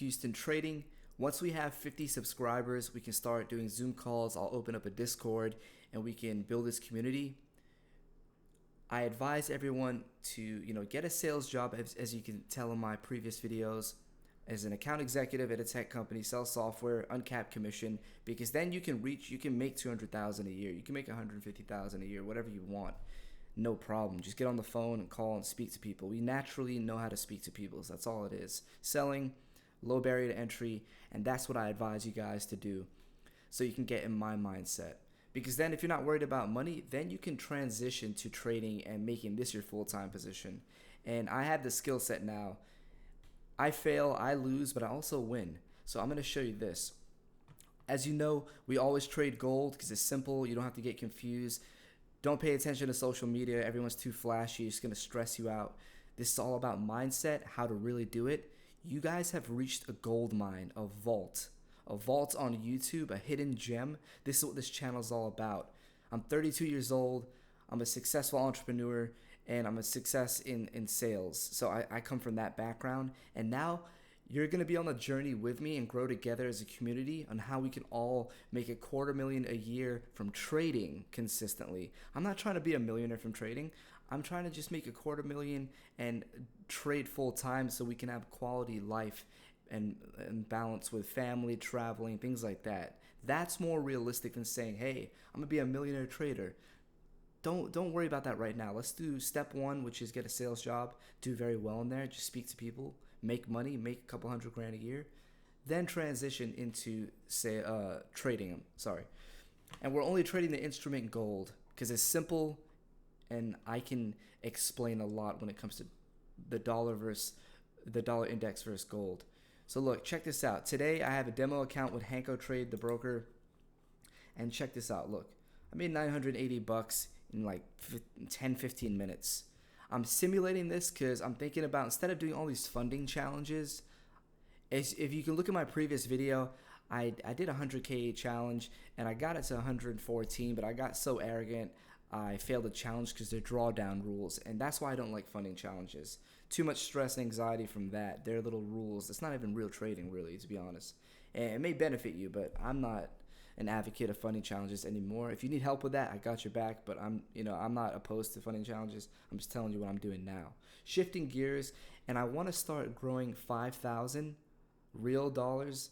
Houston Trading. Once we have 50 subscribers, we can start doing Zoom calls. I'll open up a Discord and we can build this community. I advise everyone to, get a sales job, as you can tell in my previous videos, as an account executive at a tech company, sell software, uncapped commission, because then you can make 200,000 a year. You can make 150,000 a year, whatever you want. No problem. Just get on the phone and call and speak to people. We naturally know how to speak to people. So that's all it is. Selling, low barrier to entry, and that's what I advise you guys to do so you can get in my mindset. Because then if you're not worried about money, then you can transition to trading and making this your full-time position. And I have the skill set now. I fail, I lose, but I also win. So I'm going to show you this. As you know, we always trade gold because it's simple. You don't have to get confused. Don't pay attention to social media. Everyone's too flashy. It's going to stress you out. This is all about mindset, how to really do it. You guys have reached a gold mine, a vault on YouTube, a hidden gem. This is what this channel is all about. I'm 32 years old. I'm a successful entrepreneur, and I'm a success in sales. So I come from that background, and now you're going to be on the journey with me and grow together as a community on how we can all make $250,000 a year from trading consistently. I'm not trying to be a millionaire from trading. I'm trying to just make $250,000 and trade full time so we can have quality life and balance with family, traveling, things like that. That's more realistic than saying, hey, I'm gonna be a millionaire trader. Don't worry about that right now. Let's do step one, which is get a sales job, do very well in there, just speak to people, make money, make a couple $100,000 a year, then transition into trading. And we're only trading the instrument gold because it's simple, and I can explain a lot when it comes to the dollar index versus gold. So look, check this out. Today I have a demo account with Hanko Trade, the broker, and check this out. Look, I made $980 in like 10-15 minutes. I'm simulating this because I'm thinking about, instead of doing all these funding challenges, if you can look at my previous video, I did a 100K challenge and I got it to 114, but I got so arrogant I failed the challenge because they're drawdown rules, and that's why I don't like funding challenges. Too much stress and anxiety from that. They're little rules. It's not even real trading, really, to be honest. And it may benefit you, but I'm not an advocate of funding challenges anymore. If you need help with that, I got your back, but I'm not opposed to funding challenges. I'm just telling you what I'm doing now. Shifting gears, and I want to start growing 5,000 real dollars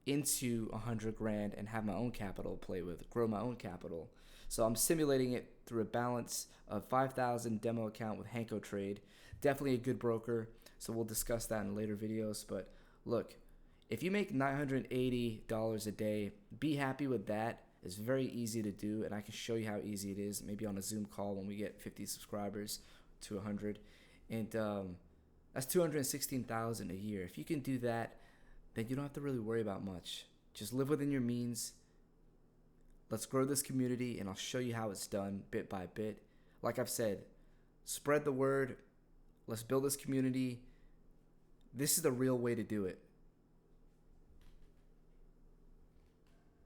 into 100 grand and have my own capital to play with, grow my own capital. So I'm simulating it through a balance of 5,000 demo account with Hanko Trade. Definitely a good broker, so we'll discuss that in later videos. But look, if you make $980 a day, be happy with that. It's very easy to do, and I can show you how easy it is, maybe on a Zoom call when we get 50 subscribers to 100. And that's $216,000 a year. If you can do that, then you don't have to really worry about much. Just live within your means. Let's grow this community, and I'll show you how it's done bit by bit. Like I've said, spread the word. Let's build this community. This is the real way to do it.